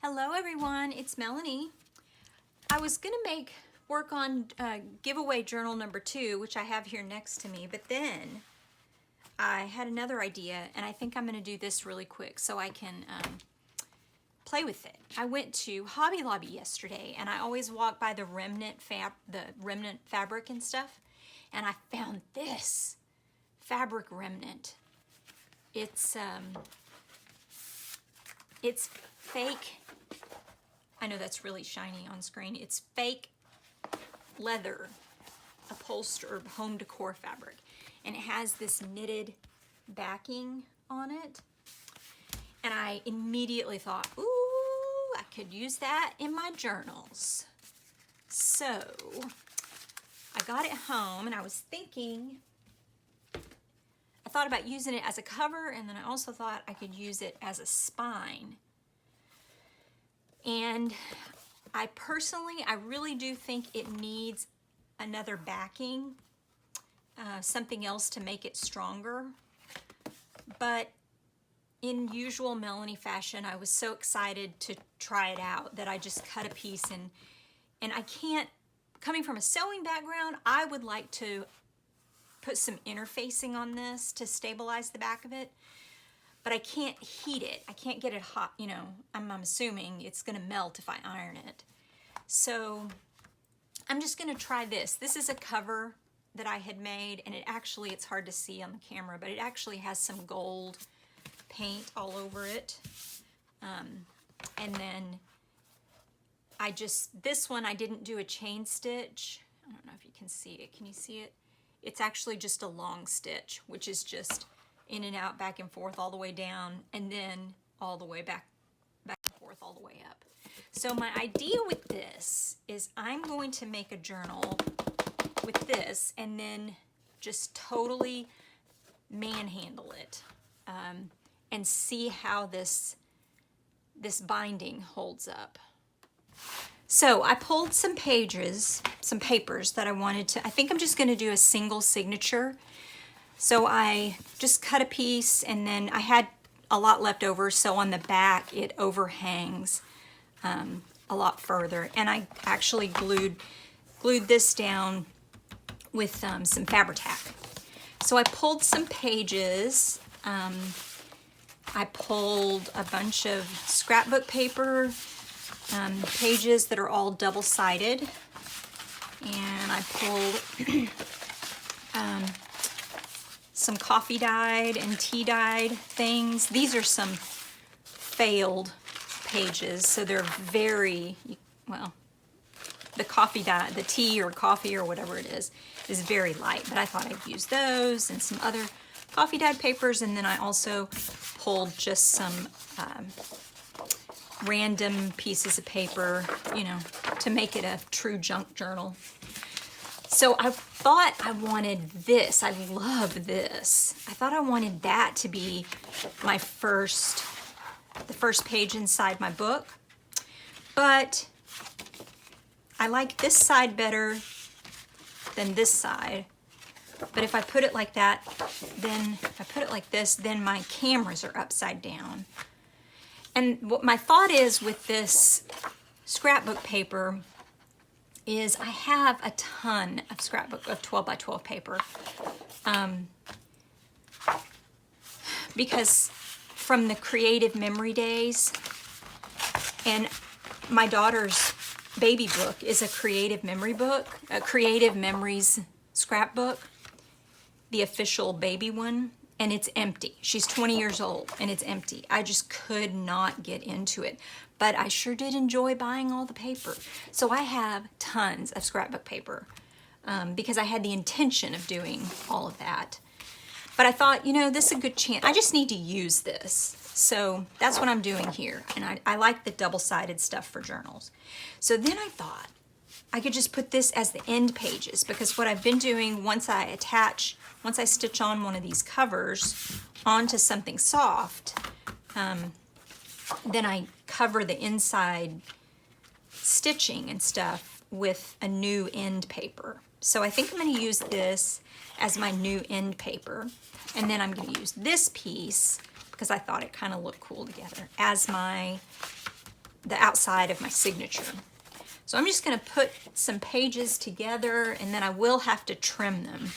Hello everyone, it's Melanie. I was gonna work on giveaway journal number 2, which I have here next to me, but then I had another idea and I think I'm gonna do this really quick so I can play with it. I went to Hobby Lobby yesterday and I always walk by the remnant fabric and stuff, and I found this fabric remnant. It's fake. I know that's really shiny on screen. It's fake leather upholstered home decor fabric, and it has this knitted backing on it. And I immediately thought, ooh, I could use that in my journals. So I got it home and I was thinking, I thought about using it as a cover, and then I also thought I could use it as a spine. And I really do think it needs another backing, something else to make it stronger. But in usual Melanie fashion, I was so excited to try it out that I just cut a piece, and I can't, coming from a sewing background, I would like to put some interfacing on this to stabilize the back of it. But I can't heat it. I can't get it hot, you know, I'm assuming it's gonna melt if I iron it. So I'm just gonna try this. This is a cover that I had made, and it's hard to see on the camera, but it actually has some gold paint all over it. And then this one I didn't do a chain stitch. I don't know if you can see it. Can you see it? It's actually just a long stitch, which is just in and out, back and forth, all the way down, and then all the way back and forth, all the way up. So my idea with this is I'm going to make a journal with this and then just totally manhandle it, and see how this binding holds up. So I pulled some papers that I wanted to, I think I'm just gonna do a single signature. So I just cut a piece, and then I had a lot left over, so on the back it overhangs a lot further. And I actually glued this down with some Fabri-Tac. So I pulled some pages. I pulled a bunch of scrapbook paper, pages that are all double-sided, and I pulled some coffee dyed and tea dyed things. These are some failed pages, so they're very, well, the coffee dye, the tea or coffee or whatever it is very light, but I thought I'd use those and some other coffee dyed papers. And then I also pulled just some random pieces of paper, you know, to make it a true junk journal. So I thought I wanted this. I love this. I thought I wanted that to be the first page inside my book. But I like this side better than this side. But if I put it like that, then if I put it like this, then my cameras are upside down. And what my thought is with this scrapbook paper is I have a ton of scrapbook of 12 by 12 paper, because from the creative memory days, and my daughter's baby book is a creative memory book, a creative memories scrapbook, the official baby one, and it's empty. She's 20 years old and it's empty. I just could not get into it. But I sure did enjoy buying all the paper. So I have tons of scrapbook paper, because I had the intention of doing all of that. But I thought, you know, this is a good chance. I just need to use this. So that's what I'm doing here. And I like the double-sided stuff for journals. So then I thought I could just put this as the end pages, because what I've been doing, once I stitch on one of these covers onto something soft, then I cover the inside stitching and stuff with a new end paper. So I think I'm going to use this as my new end paper, and then I'm going to use this piece because I thought it kind of looked cool together as my the outside of my signature. So I'm just going to put some pages together, and then I will have to trim them.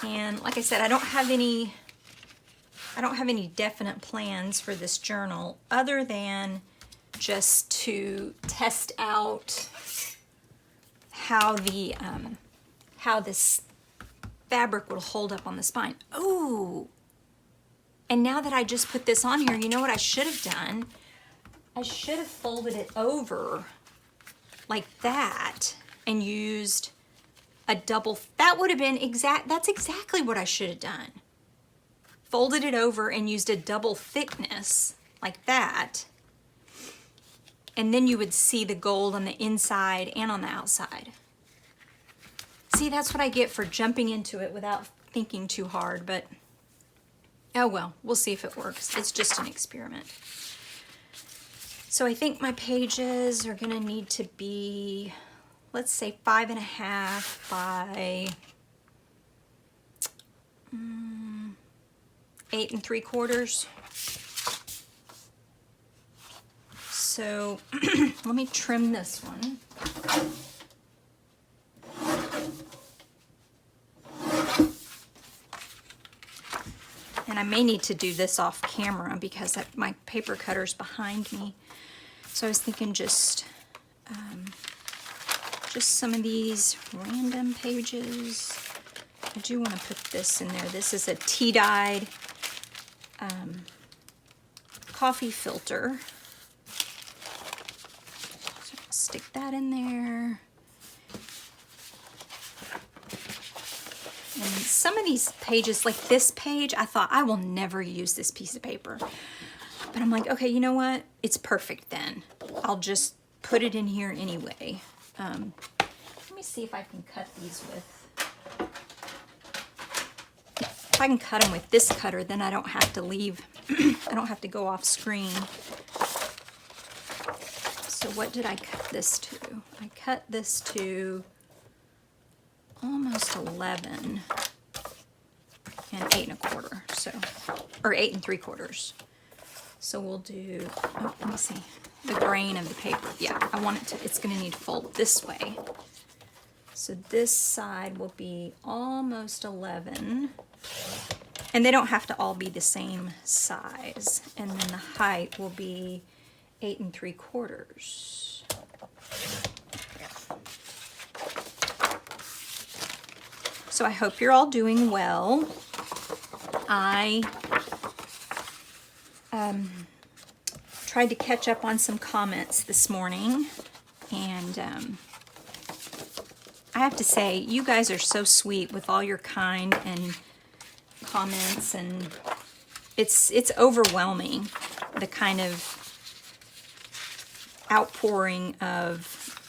And like I said, I don't have any definite plans for this journal other than just to test out how this fabric will hold up on the spine. Oh, and now that I just put this on here, you know what I should have done? I should have folded it over like that and used a double. That would have been that's exactly what I should have done. Folded it over and used a double thickness like that. And then you would see the gold on the inside and on the outside. See, that's what I get for jumping into it without thinking too hard, but oh well, we'll see if it works. It's just an experiment. So I think my pages are gonna need to be, let's say 5.5 by 8 3/4. So let me trim this one. And I may need to do this off camera because my paper cutter's behind me. So I was thinking just some of these random pages. I do want to put this in there. This is a tea-dyed coffee filter. So I'll stick that in there. And some of these pages, like this page, I thought I will never use this piece of paper. But I'm like, okay, you know what? It's perfect then. I'll just put it in here anyway. Let me see if I can cut these with. If I can cut them with this cutter, then I don't have to leave. I don't have to go off screen. So what did I cut this to? I cut this to almost 11 and 8 1/4. So, or 8 3/4. So we'll do, oh, let me see, the grain of the paper. Yeah, I want it to, it's going to need to fold this way. So this side will be almost 11. And they don't have to all be the same size. And then the height will be 8 3/4. So I hope you're all doing well. I tried to catch up on some comments this morning, and I have to say, you guys are so sweet with all your kind and comments, and it's overwhelming, the kind of outpouring of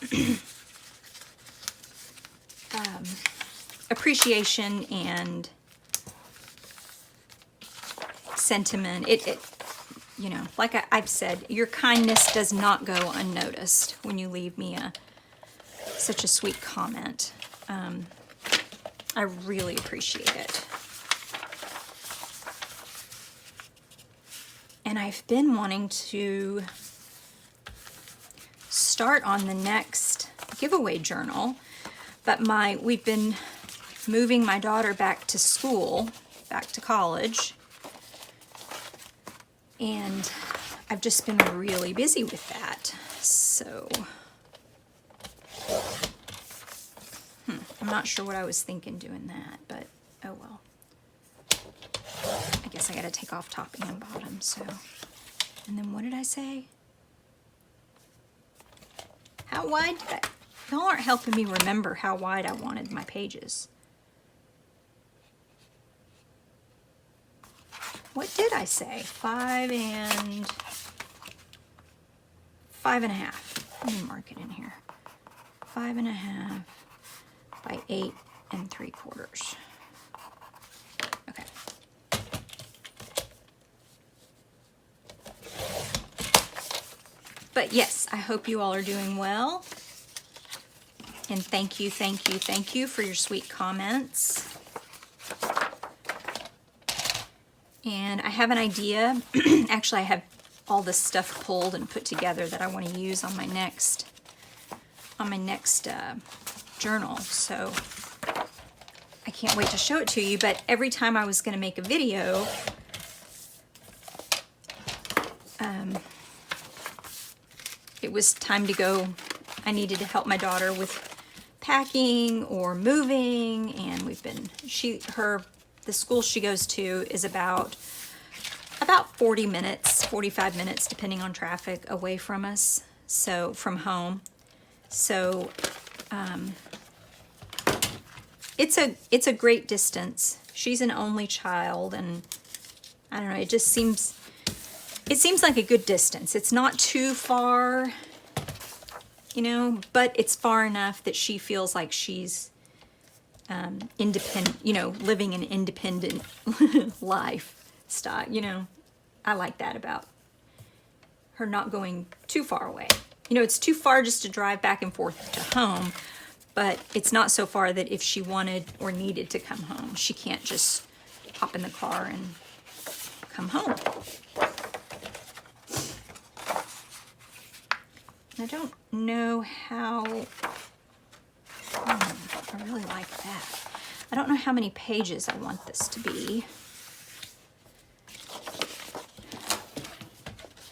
appreciation and sentiment. It you know, like I've said, your kindness does not go unnoticed when you leave me such a sweet comment. I really appreciate it. And I've been wanting to start on the next giveaway journal, but we've been moving my daughter back to school, back to college, and I've just been really busy with that. So I'm not sure what I was thinking doing that, but oh well. I guess I gotta take off topping and bottom. So, and then what did I say? How wide did I? Y'all aren't helping me remember how wide I wanted my pages. What did I say? 5 and 5.5. Let me mark it in here. 5.5 by 8 3/4. Okay. But yes, I hope you all are doing well. And thank you for your sweet comments. And I have an idea. Actually, I have all this stuff pulled and put together that I want to use on my next journal. So I can't wait to show it to you. But every time I was going to make a video, it was time to go. I needed to help my daughter with packing or moving, and we've been, the school she goes to is about 40 minutes, 45 minutes, depending on traffic, away from us, so from home. So it's a great distance. She's an only child, and I don't know, it seems like a good distance. It's not too far, you know, but it's far enough that she feels like she's independent, you know, living an independent lifestyle, you know. I like that about her, not going too far away. You know, it's too far just to drive back and forth to home, but it's not so far that if she wanted or needed to come home, she can't just hop in the car and come home. I don't know how, I really like that. I don't know how many pages I want this to be.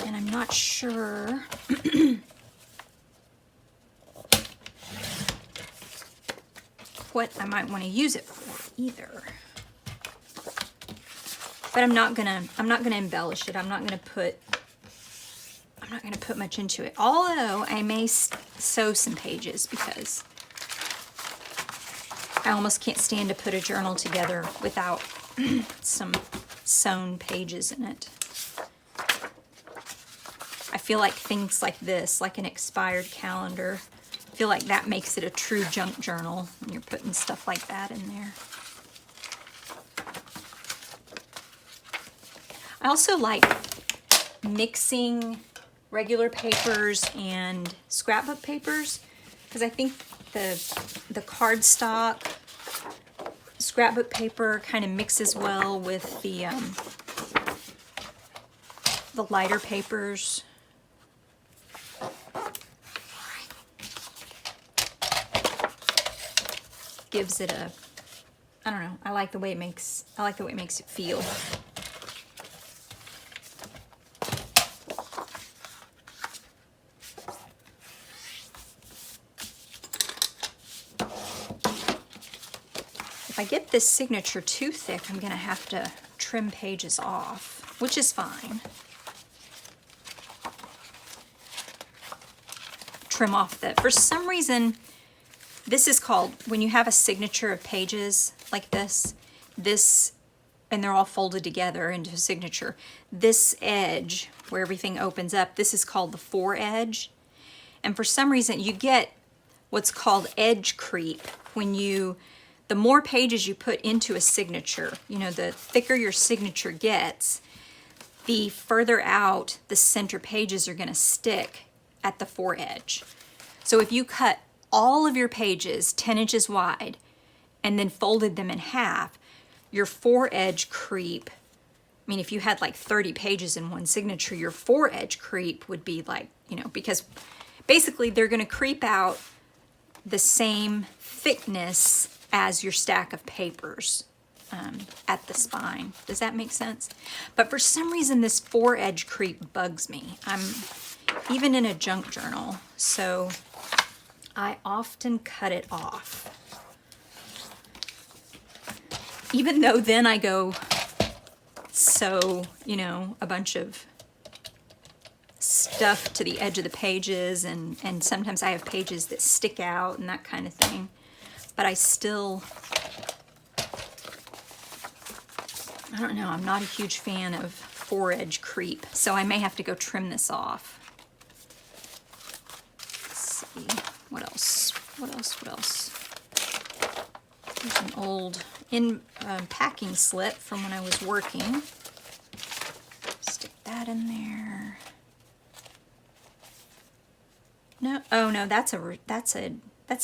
And I'm not sure what I might want to use it for either. But I'm not gonna embellish it. I'm not gonna put much into it. Although I may sew some pages, because I almost can't stand to put a journal together without some sewn pages in it. I feel like things like this, like an expired calendar, I feel like that makes it a true junk journal when you're putting stuff like that in there. I also like mixing regular papers and scrapbook papers, because I think the cardstock scrapbook paper kind of mixes well with the lighter papers. Gives it a, I don't know, I like the way it makes it feel. If I get this signature too thick, I'm gonna have to trim pages off, which is fine. Trim off that. For some reason, this is called, when you have a signature of pages like this, and they're all folded together into a signature, this edge where everything opens up, this is called the foredge. And for some reason, you get what's called edge creep when the more pages you put into a signature, you know, the thicker your signature gets, the further out the center pages are going to stick at the foredge. So if you cut all of your pages 10 inches wide and then folded them in half, your foredge creep, I mean, if you had like 30 pages in one signature, your foredge creep would be like, you know, because basically they're going to creep out the same thickness as your stack of papers at the spine. Does that make sense? But for some reason, this foredge creep bugs me. I'm even in a junk journal, so I often cut it off. Even though then I go sew, you know, a bunch of stuff to the edge of the pages, and sometimes I have pages that stick out and that kind of thing. But I still, I don't know, I'm not a huge fan of foredge creep, so I may have to go trim this off. Let's see, what else? There's an old packing slip from when I was working. Stick that in there. No, oh no, that's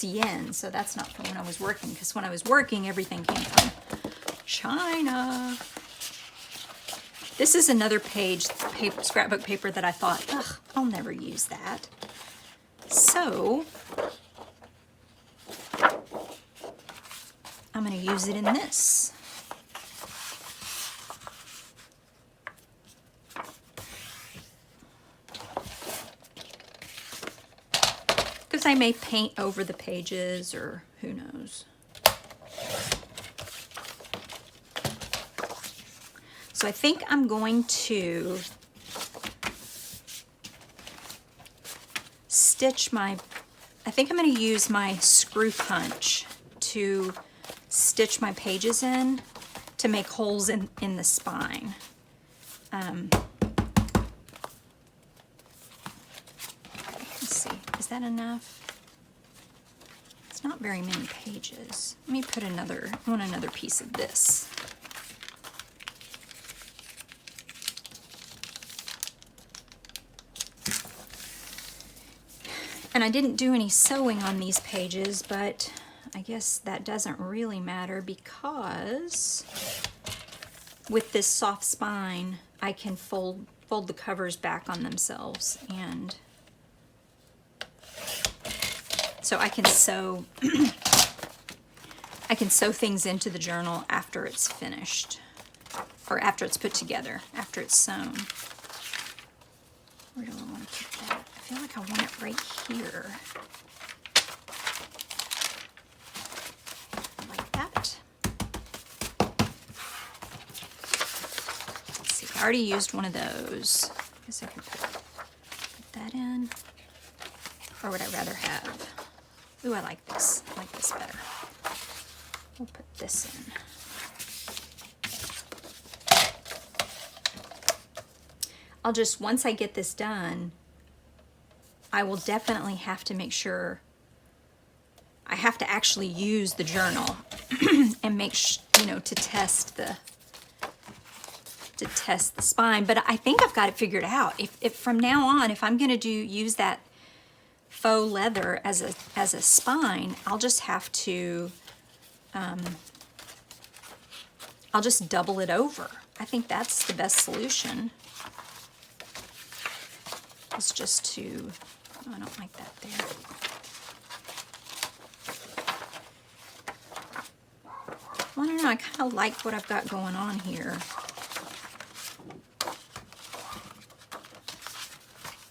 yen, so that's not from when I was working, because when I was working, everything came from China. This is another page, scrapbook paper that I thought, ugh, I'll never use that. So I'm going to use it in this. Because I may paint over the pages, or who knows. So I think I'm going to stitch my, I think I'm going to use my screw punch to stitch my pages in to make holes in the spine. Let's see, is that enough? It's not very many pages. Let me put another, I want another piece of this. And I didn't do any sewing on these pages, but I guess that doesn't really matter because with this soft spine, I can fold the covers back on themselves, and so I can sew I can sew things into the journal after it's finished, or after it's put together, after it's sewn. Where do I want to put that? I feel like I want it right here. Like that. Let's see, I already used one of those. I guess I could put that in. Or would I rather have? Ooh, I like this. I like this better. We'll put this in. I'll just, once I get this done, I will definitely have to make sure, I have to actually use the journal and make you know, to test the spine. But I think I've got it figured out. If from now on, if I'm going to use that faux leather as a spine, I'll just have to, I'll just double it over. I think that's the best solution. It's just to, oh, I don't like that there. Well, I don't know, I kind of like what I've got going on here.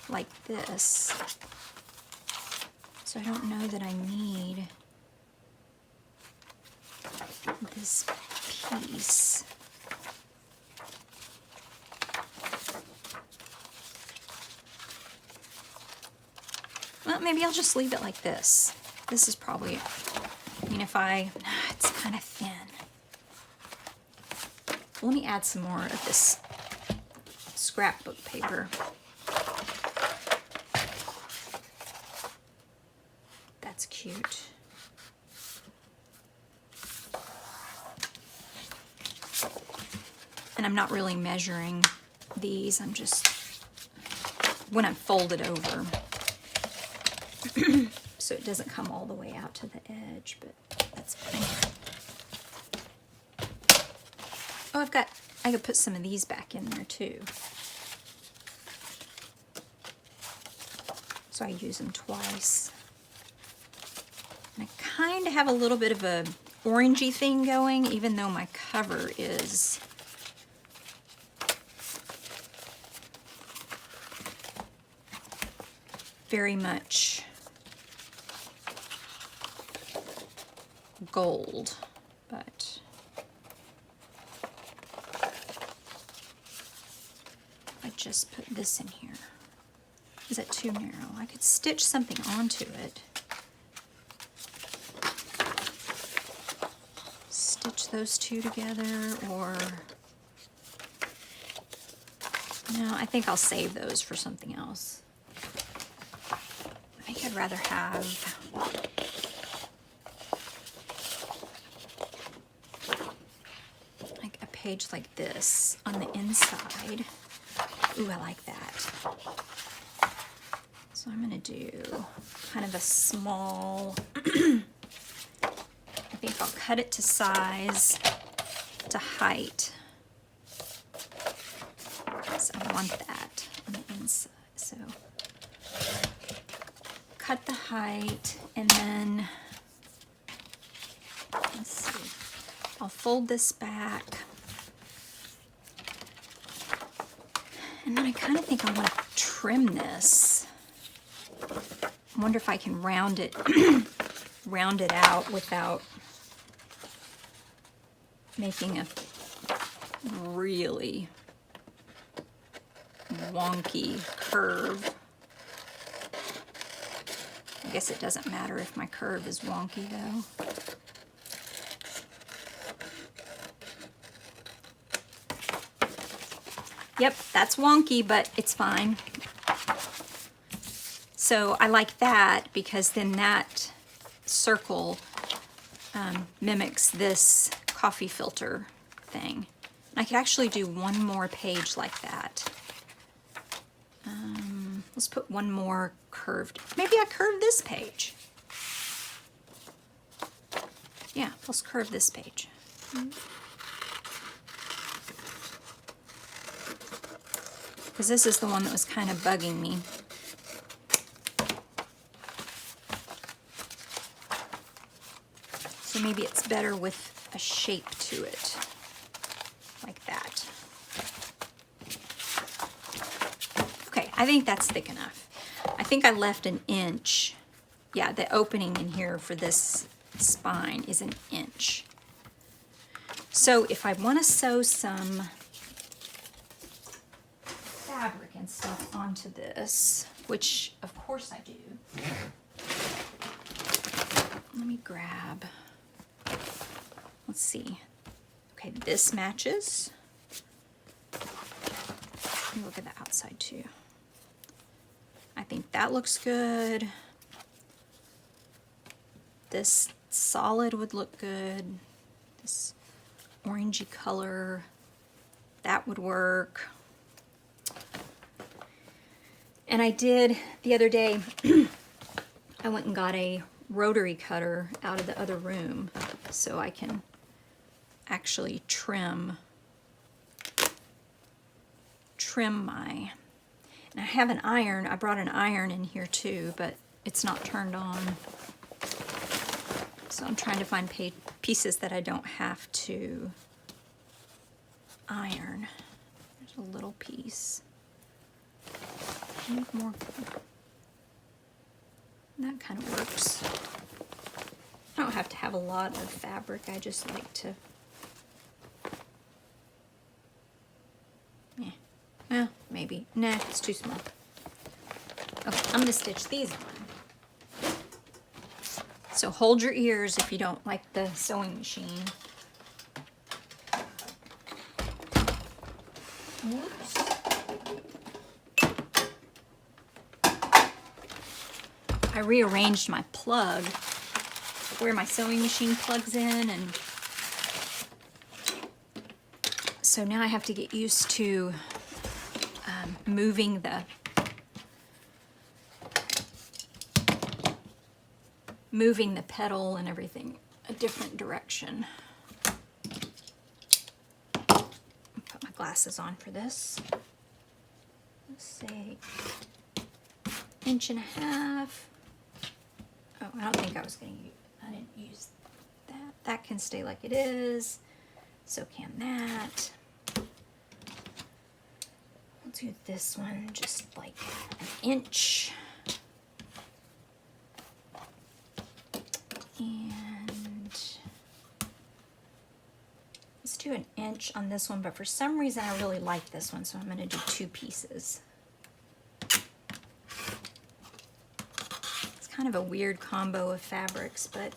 Like this. So I don't know that I need this piece. Well, maybe I'll just leave it like this. This is probably, I mean, if it's kind of thin. Let me add some more of this scrapbook paper. That's cute. And I'm not really measuring these, I'm just, when I fold it over, so it doesn't come all the way out to the edge, but that's fine. Oh, I could put some of these back in there too. So I use them twice. And I kind of have a little bit of a orangey thing going, even though my cover is very much gold, but I just put this in here. Is that too narrow? I could stitch something onto it. Stitch those two together, or no, I think I'll save those for something else. I think I'd rather have like a page like this on the inside. Ooh, I like that. So I'm going to do kind of a small, I think I'll cut it to size, to height. tight, and then, let's see, I'll fold this back. And then I kind of think I want to trim this. I wonder if I can round it, round it out without making a really wonky curve. I guess it doesn't matter if my curve is wonky though. Yep, that's wonky, but it's fine. So I like that because then that circle mimics this coffee filter thing. I could actually do one more page like that. Let's put one more curved. Maybe I curve this page. Yeah, let's curve this page. Because this is the one that was kind of bugging me. So maybe it's better with a shape to it, like that. Okay, I think that's thick enough. I think I left an inch. Yeah, the opening in here for this spine is an inch. So if I want to sew some fabric and stuff onto this, which of course I do, let me grab, let's see. Okay, this matches. Let me look at the outside too. I think that looks good. This solid would look good. This orangey color, that would work. And I did the other day, I went and got a rotary cutter out of the other room so I can actually trim my, and I have an iron. I brought an iron in here too, but it's not turned on. So I'm trying to find pieces that I don't have to iron. There's a little piece. Need more. That kind of works. I don't have to have a lot of fabric. I just like to. Yeah. Well, maybe. Nah, it's too small. Okay, I'm going to stitch these on. So hold your ears if you don't like the sewing machine. Whoops. I rearranged my plug where my sewing machine plugs in, and so now I have to get used to moving the pedal and everything a different direction. Put my glasses on for this. Let's say 1.5 inches. Oh, I don't think I was going to use, I didn't use that. That can stay like it is. So can that. We'll do this one just like 1 inch. And let's do 1 inch on this one, but for some reason I really like this one, so I'm going to do 2 pieces. It's kind of a weird combo of fabrics, but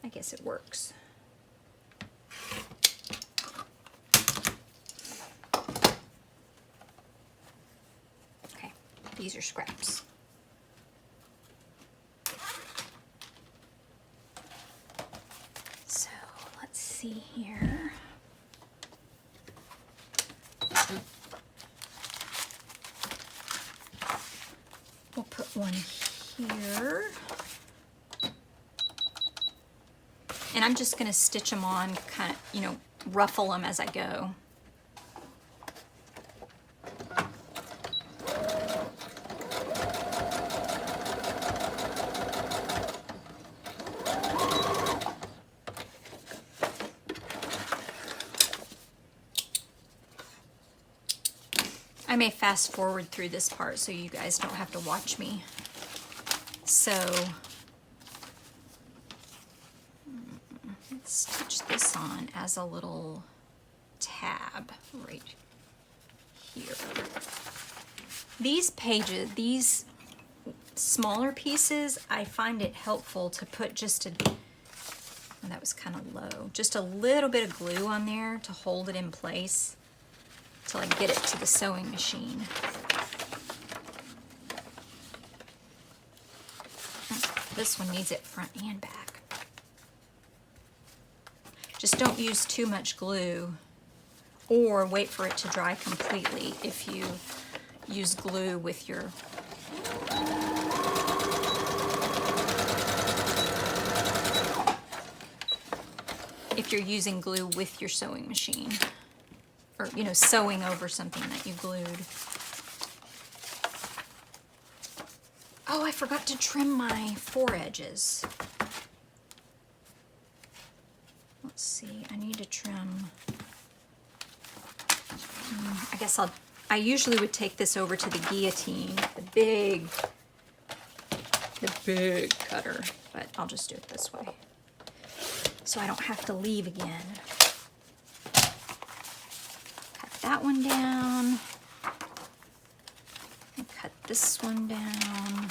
I guess it works. Okay, these are scraps. So let's see here. We'll put one here. And I'm just going to stitch them on, kind of, you know, ruffle them as I go. I may fast forward through this part so you guys don't have to watch me. So let's stitch this on as a little tab right here. These pages, these smaller pieces, I find it helpful to put just a, oh, that was kind of low, just a little bit of glue on there to hold it in place till I get it to the sewing machine. This one needs it front and back. Just don't use too much glue or wait for it to dry completely if you use glue with your using glue with your sewing machine, or you know, sewing over something that you glued. Oh, I forgot to trim my foredges. Let's see, I need to trim. I guess I usually would take this over to the guillotine, the big cutter, but I'll just do it this way so I don't have to leave again. Cut that one down. And cut this one down.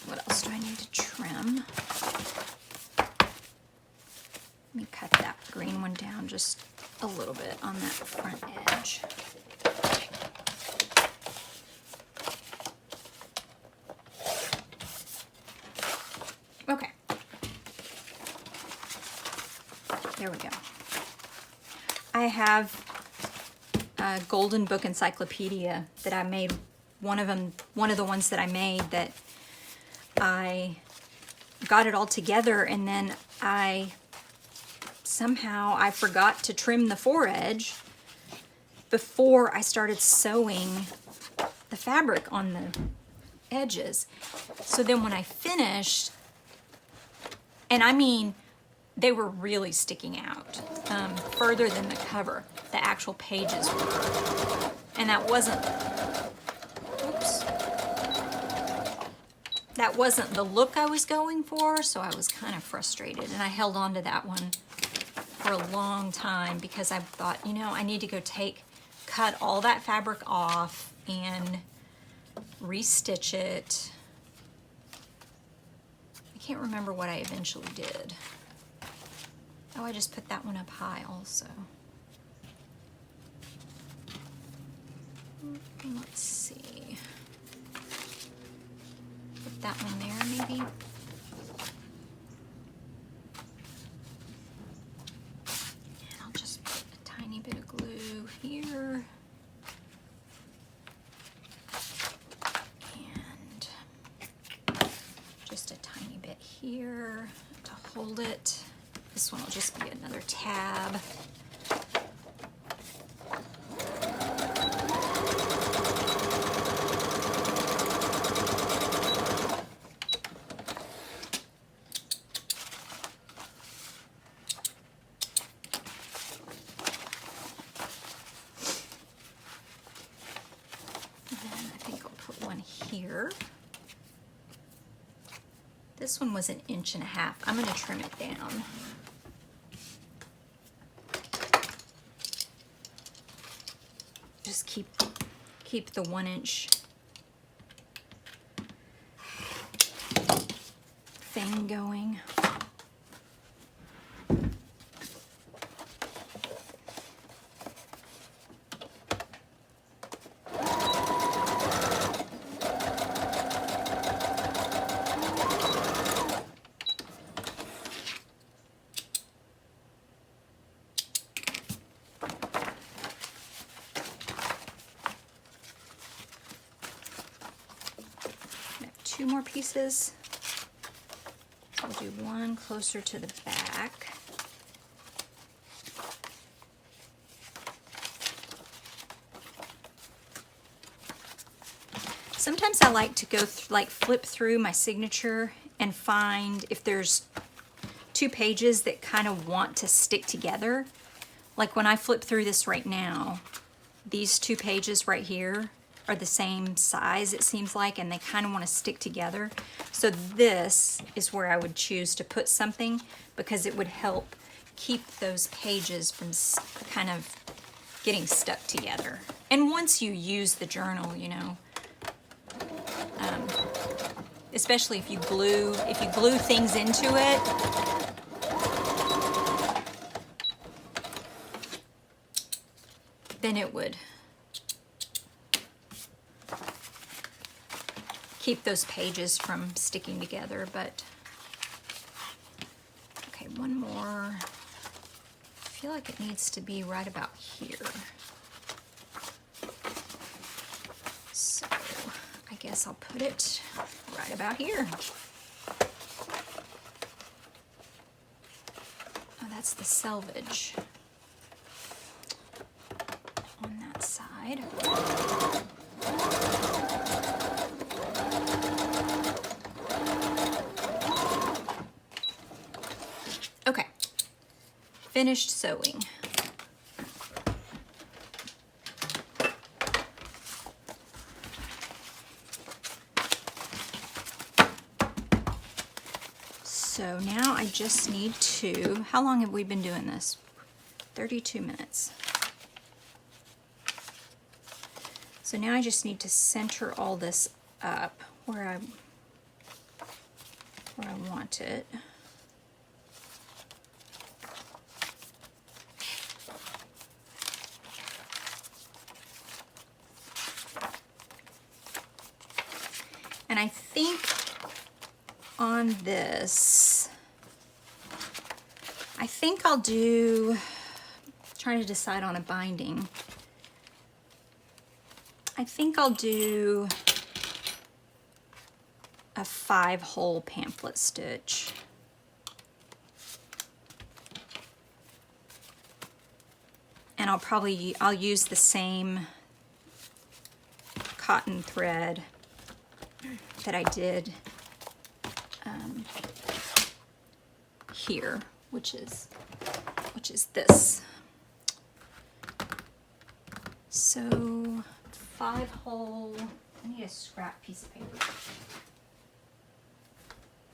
What else do I need to trim? Let me cut that green one down just a little bit on that front edge. Okay. There we go. I have a Golden Book Encyclopedia that I made. One of the ones that I made that I got it all together, and then somehow I forgot to trim the foredge before I started sewing the fabric on the edges. So then when I finished, and I mean, they were really sticking out further than the cover, the actual pages were. And that wasn't, oops, that wasn't the look I was going for, so I was kind of frustrated. And I held on to that one for a long time because I thought, you know, I need to go cut all that fabric off and restitch it. I can't remember what I eventually did. Oh, I just put that one up high also. Let's see. Put that one there maybe. And I'll just put a tiny bit of glue here. And just a tiny bit here to hold it. This one will just be another tab. This one was 1.5 inches. I'm going to trim it down. Just keep the 1 inch thing going. Two more pieces. I'll do one closer to the back. Sometimes I like to go like flip through my signature and find if there's two pages that kind of want to stick together. Like when I flip through this right now, these two pages right here are the same size, it seems like, and they kind of want to stick together. So this is where I would choose to put something because it would help keep those pages from kind of getting stuck together. And once you use the journal, you know, especially if you glue things into it, then it would keep those pages from sticking together. But okay, one more. I feel like it needs to be right about here. So I guess I'll put it right about here. Oh, that's the selvage on that side. Okay, finished sewing. So now I just need to, how long have we been doing this? 32 minutes. So now I just need to center all this up where I want it. And I think on this, I think I'll do, trying to decide on a binding. I think I'll do a 5-hole pamphlet stitch. And I'll use the same cotton thread that I did here, which is this. So 5-hole, I need a scrap piece of paper.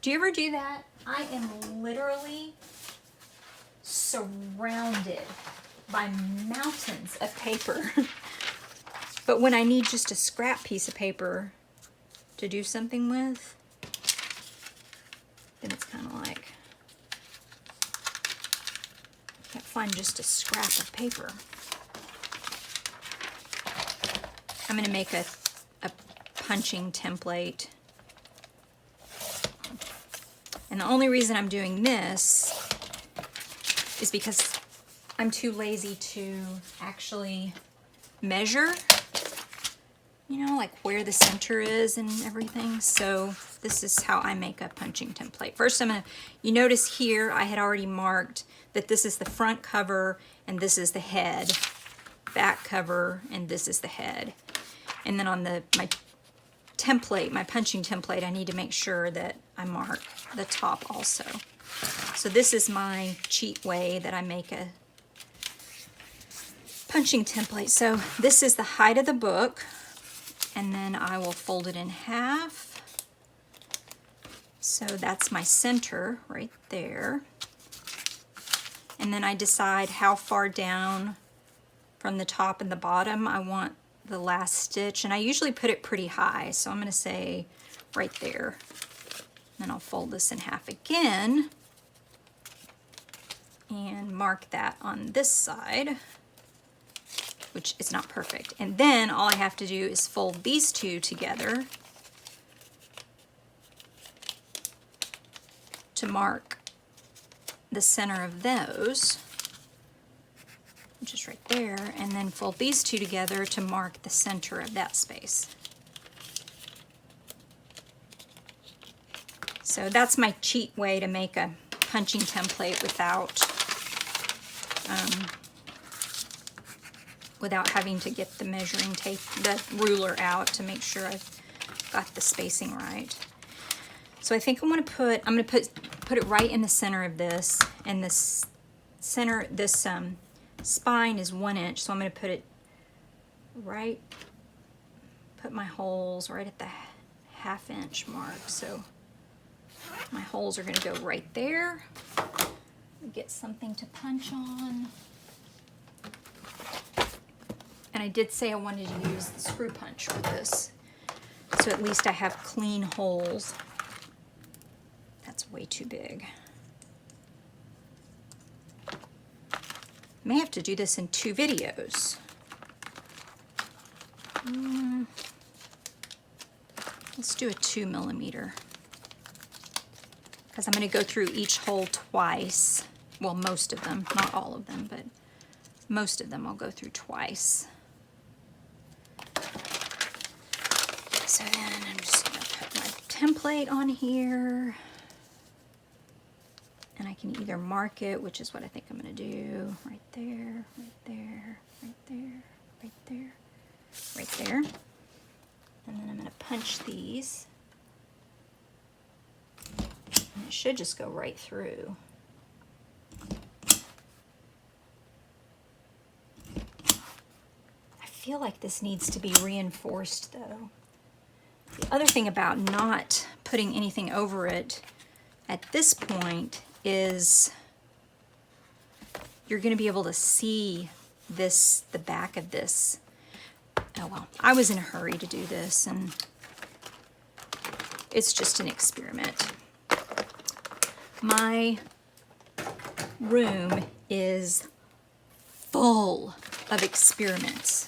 Do you ever do that? I am literally surrounded by mountains of paper. But when I need just a scrap piece of paper to do something with, then it's kind of like, I can't find just a scrap of paper. I'm going to make a punching template. And the only reason I'm doing this is because I'm too lazy to actually measure, you know, like where the center is and everything. So this is how I make a punching template. First you notice here I had already marked that this is the front cover and this is the head, back cover, and this is the head. And then on my template, my punching template, I need to make sure that I mark the top also. So this is my cheat way that I make a punching template. So this is the height of the book, and then I will fold it in half. So that's my center right there. And then I decide how far down from the top and the bottom I want the last stitch, and I usually put it pretty high, so I'm going to say right there. Then I'll fold this in half again and mark that on this side, which is not perfect. And then all I have to do is fold these two together to mark the center of those, which is right there, and then fold these two together to mark the center of that space. So that's my cheat way to make a punching template without having to get the measuring tape, the ruler out to make sure I've got the spacing right. So I think I'm gonna put it right in the center of this, and this center, this spine is 1 inch, so I'm gonna put it right, put my holes right at the 1/2 inch mark. So my holes are gonna go right there. Get something to punch on. And I did say I wanted to use the screw punch with this, so at least I have clean holes. That's way too big. May have to do this in 2 videos. Let's do a 2 millimeter, because I'm going to go through each hole twice. Well, most of them, not all of them, but most of them I'll go through twice. So then I'm just going to put my template on here, and I can either mark it, which is what I think I'm going to do, right there, right there, right there, right there, right there. And then I'm going to punch these. And it should just go right through. I feel like this needs to be reinforced though. The other thing about not putting anything over it at this point is you're going to be able to see this, the back of this. Oh well, I was in a hurry to do this, and it's just an experiment. My room is full of experiments.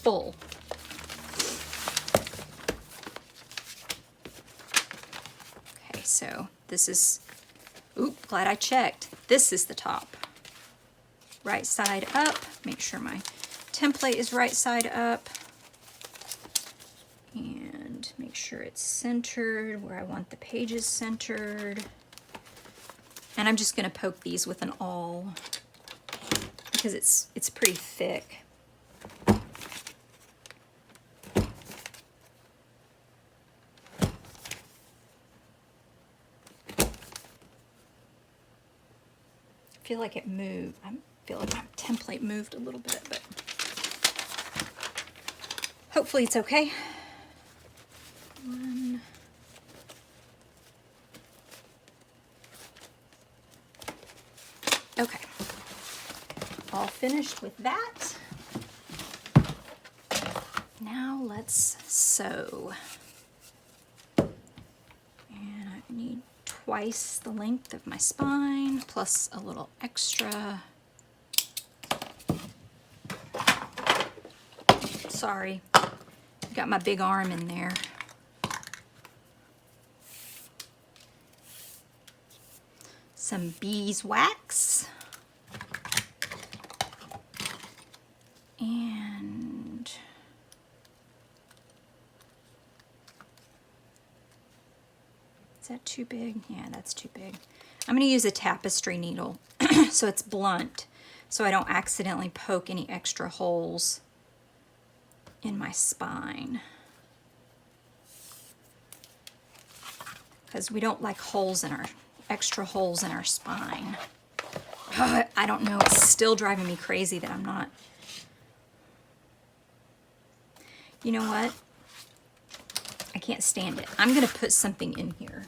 Full. Okay, so this is, oop, glad I checked. This is the top. Right side up. Make sure my template is right side up. And make sure it's centered where I want the pages centered. And I'm just going to poke these with an awl because it's pretty thick. I feel like it moved. I feel like my template moved a little bit, but hopefully it's okay. Okay, all finished with that. Now let's sew. And I need twice the length of my spine plus a little extra. Sorry, got my big arm in there. Some beeswax. And is that too big? Yeah, that's too big. I'm going to use a tapestry needle so it's blunt, so I don't accidentally poke any extra holes in my spine. Because we don't like holes in our, extra holes in our spine. I don't know, it's still driving me crazy that I'm not. You know what? I can't stand it. I'm going to put something in here.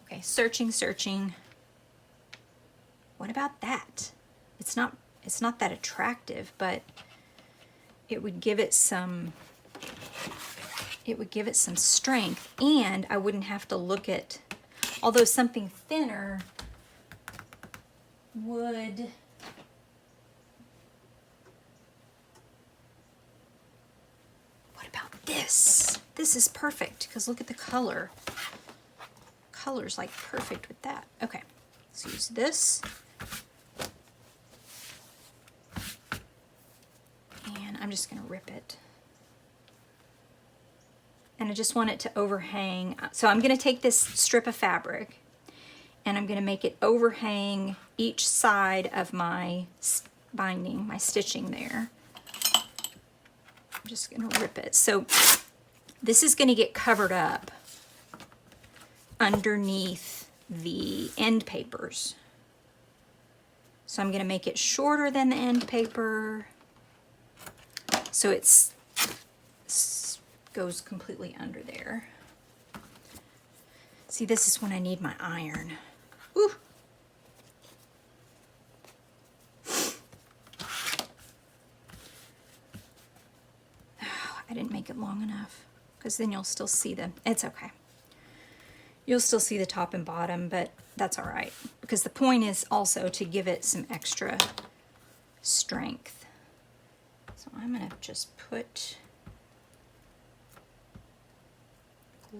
Okay, searching. What about that? It's not that attractive, but it would give it some strength, and I wouldn't have to look at, although something thinner would, what about this? This is perfect, because look at the color. Color's like perfect with that. Okay, let's use this. And I'm just going to rip it. And I just want it to overhang. So I'm going to take this strip of fabric and I'm going to make it overhang each side of my binding, my stitching there. I'm just going to rip it. So this is going to get covered up underneath the end papers. So I'm going to make it shorter than the end paper so it goes completely under there. See, this is when I need my iron. Ooh. I didn't make it long enough, because then you'll still see it's okay. You'll still see the top and bottom, but that's all right, because the point is also to give it some extra strength. So I'm gonna just put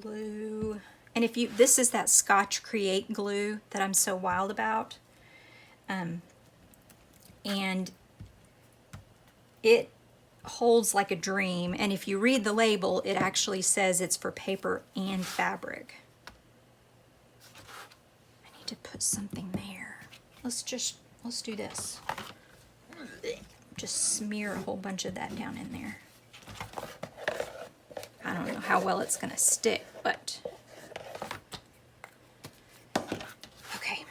glue, and if you, this is that Scotch Create glue that I'm so wild about, and it holds like a dream, and if you read the label, it actually says it's for paper and fabric. I need to put something there. Let's do this. Just smear a whole bunch of that down in there. I don't know how well it's gonna stick, but okay.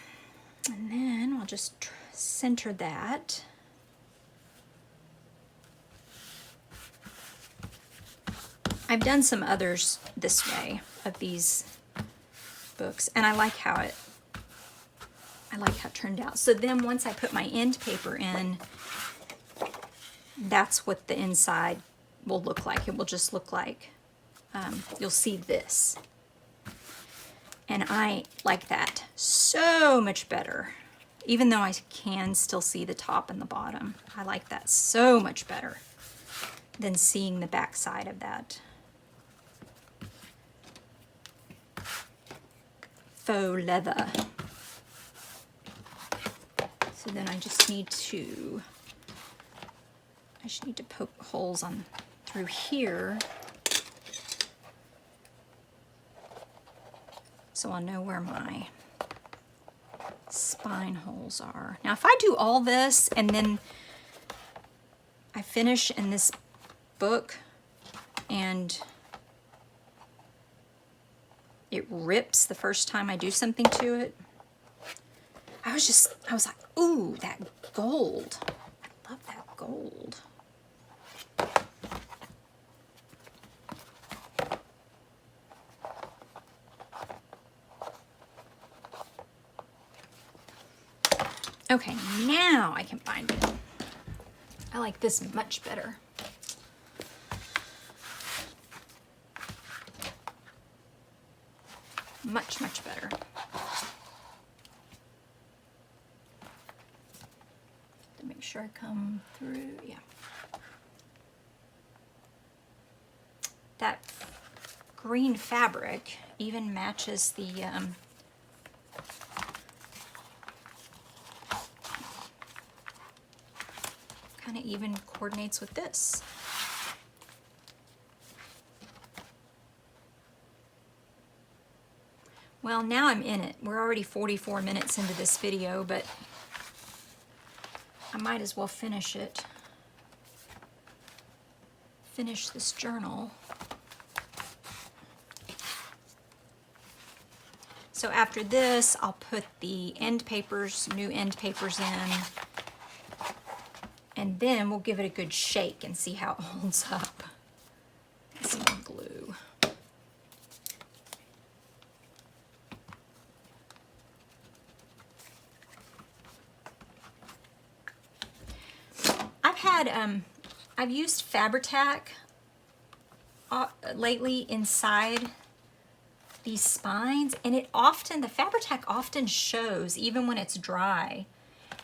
And then I'll just center that. I've done some others this way of these books, and I like how it turned out. So then once I put my end paper in, that's what the inside will look like. It will just look like, you'll see this. And I like that so much better. Even though I can still see the top and the bottom, I like that so much better than seeing the back side of that faux leather. So then I just need to poke holes on through here so I'll know where my spine holes are. Now if I do all this and then I finish in this book and it rips the first time I do something to it, I was like, ooh, that gold. I love that gold. Okay, now I can bind it. I like this much better. Much, much better. To make sure I come through, yeah. That green fabric even matches the kind of even coordinates with this. Well, now I'm in it. We're already 44 minutes into this video, but I might as well finish it. Finish this journal. So after this, I'll put the end papers, new end papers in, and then we'll give it a good shake and see how it holds up. Some more glue. I've used Fabri-Tac lately inside these spines, and the Fabri-Tac often shows, even when it's dry,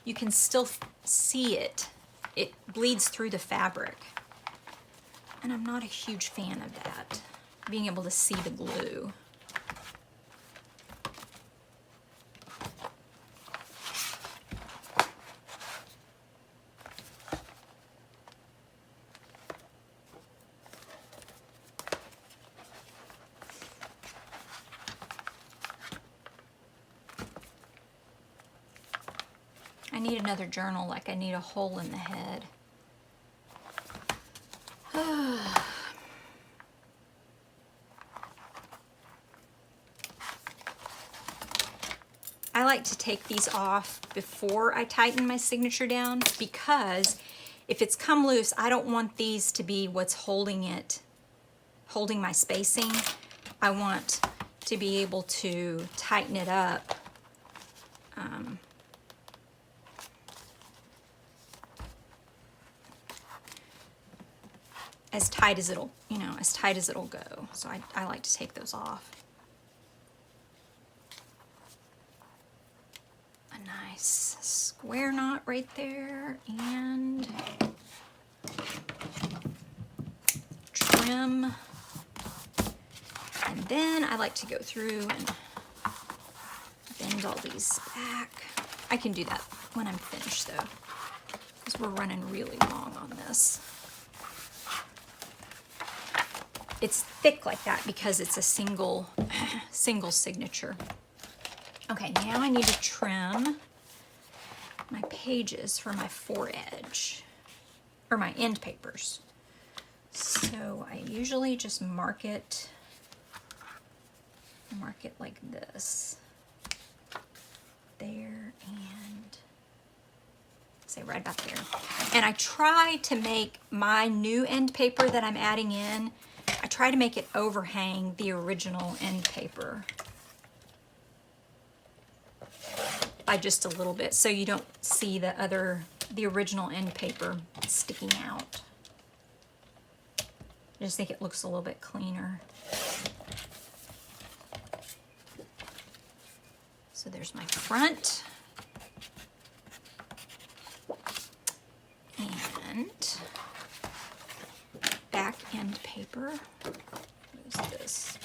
you can still see it. It bleeds through the fabric. And I'm not a huge fan of that, being able to see the glue. I need another journal, like I need a hole in the head. I like to take these off before I tighten my signature down, because if it's come loose, I don't want these to be what's holding it, holding my spacing. I want to be able to tighten it up. As tight as it'll, as tight as it'll go. So I like to take those off. A nice square knot right there, and trim. And then I like to go through and bend all these back. I can do that when I'm finished though, because we're running really long on this. It's thick like that because it's a single signature. Okay, now I need to trim my pages for my foredge, or my end papers. So I usually just mark it like this. There, and say right about there. And I try to make my new end paper that I'm adding in, I try to make it overhang the original end paper by just a little bit, so you don't see the original end paper sticking out. I just think it looks a little bit cleaner. So there's my front. And back end paper. What is this?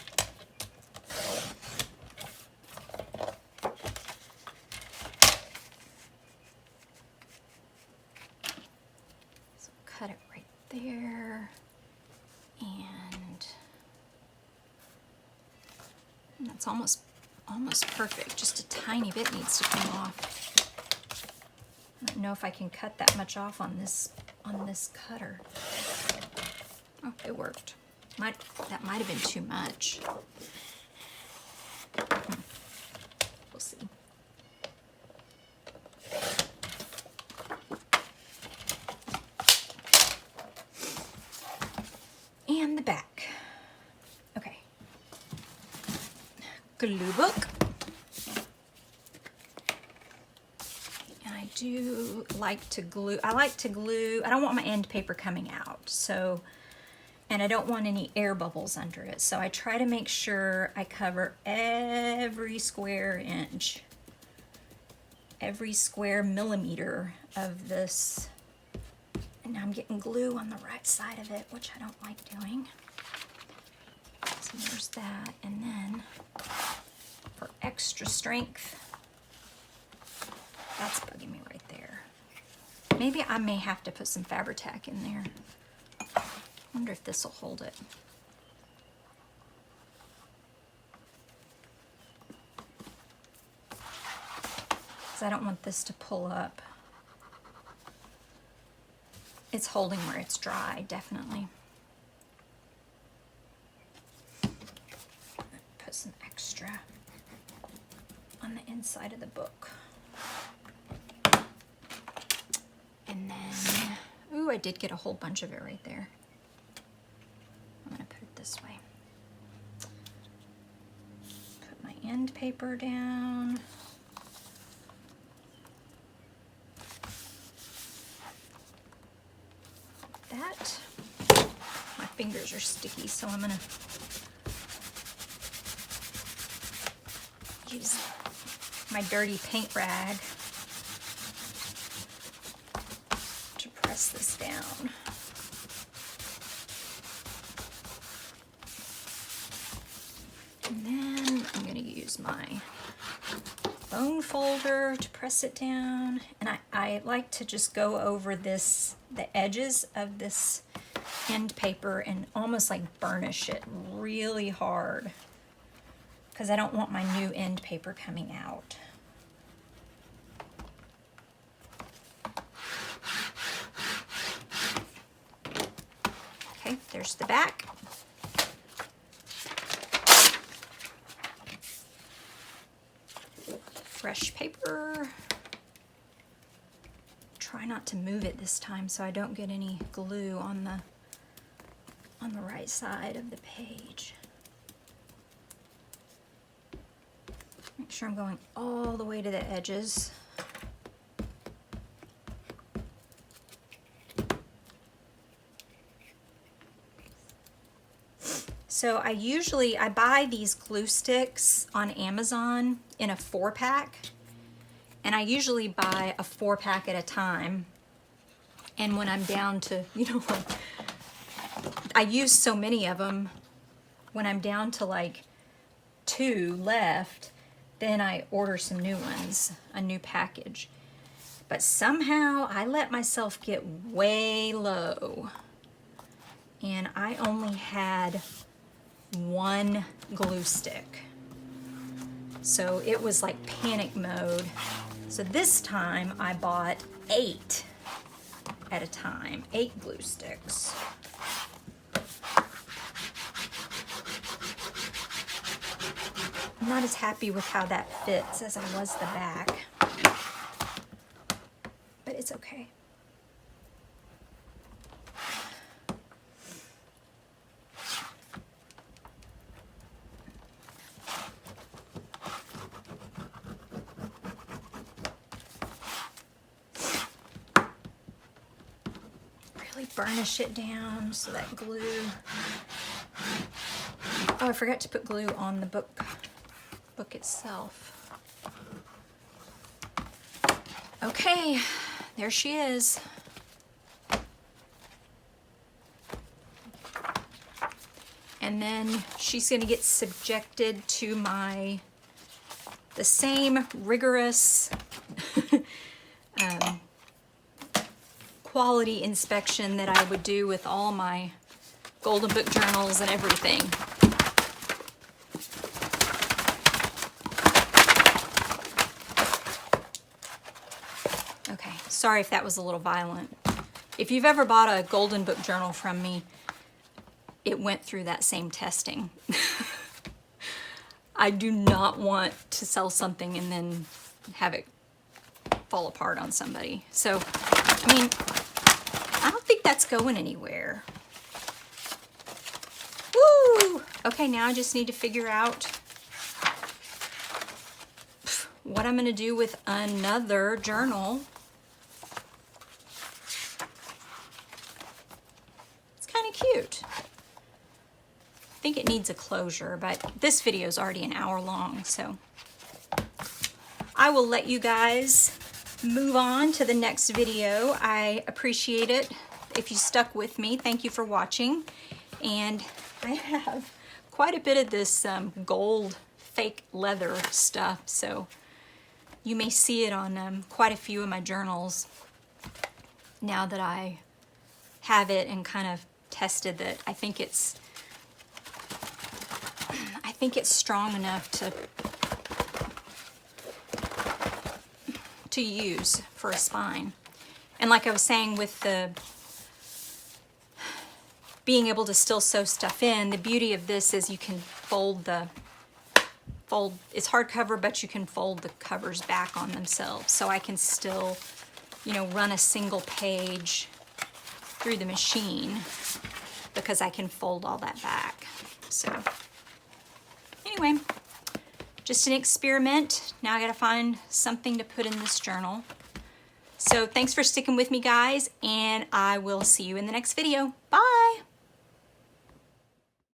So cut it right there. And that's almost perfect. Just a tiny bit needs to come off. I don't know if I can cut that much off on this cutter. Oh, it worked. That might have been too much. We'll see. And the back. Okay. Glue book. And I do like to glue. I don't want my end paper coming out. So, and I don't want any air bubbles under it. So I try to make sure I cover every square inch, every square millimeter of this. And now I'm getting glue on the right side of it, which I don't like doing. So there's that. And then for extra strength, that's bugging me right there. Maybe I may have to put some Fabri-Tac in there. I wonder if this will hold it. Because I don't want this to pull up. It's holding where it's dry, definitely. Put some extra on the inside of the book. And then, ooh, I did get a whole bunch of it right there. I'm gonna put it this way. Put my end paper down. That. My fingers are sticky, so I'm gonna use my dirty paint rag to press this down. And then I'm gonna use my bone folder to press it down. And I like to just go over the edges of this end paper and almost like burnish it really hard, because I don't want my new end paper coming out. back. Fresh paper. Try not to move it this time so I don't get any glue on the right side of the page. Make sure I'm going all the way to the edges. So I buy these glue sticks on Amazon in a 4-pack, and I usually buy a 4-pack at a time. And when I'm down to, I use so many of them, when I'm down to like 2 left, then I order some new ones, a new package. But somehow I let myself get way low, and I only had 1 glue stick. So it was like panic mode. So this time I bought 8 at a time, 8 glue sticks. I'm not as happy with how that fits as I was the back, but it's okay. Really burnish it down so that glue. Oh, I forgot to put glue on the book itself. Okay, there she is. And then she's going to get subjected to the same rigorous quality inspection that I would do with all my Golden Book journals and everything. Okay, sorry if that was a little violent. If you've ever bought a Golden Book journal from me, it went through that same testing. I do not want to sell something and then have it fall apart on somebody. So, I mean, I don't think that's going anywhere. Woo! Okay, now I just need to figure out what I'm going to do with another journal. It's kind of cute. I think it needs a closure, but this video is already an hour long, so I will let you guys move on to the next video. I appreciate it if you stuck with me. Thank you for watching. And I have quite a bit of this gold fake leather stuff, so you may see it on quite a few of my journals now that I have it and kind of tested that. I think it's strong enough to use for a spine. And like I was saying, with the being able to still sew stuff in, the beauty of this is you can it's hardcover, but you can fold the covers back on themselves. So I can still, run a single page through the machine because I can fold all that back. So anyway, just an experiment. Now I gotta find something to put in this journal. So thanks for sticking with me, guys, and I will see you in the next video. Bye!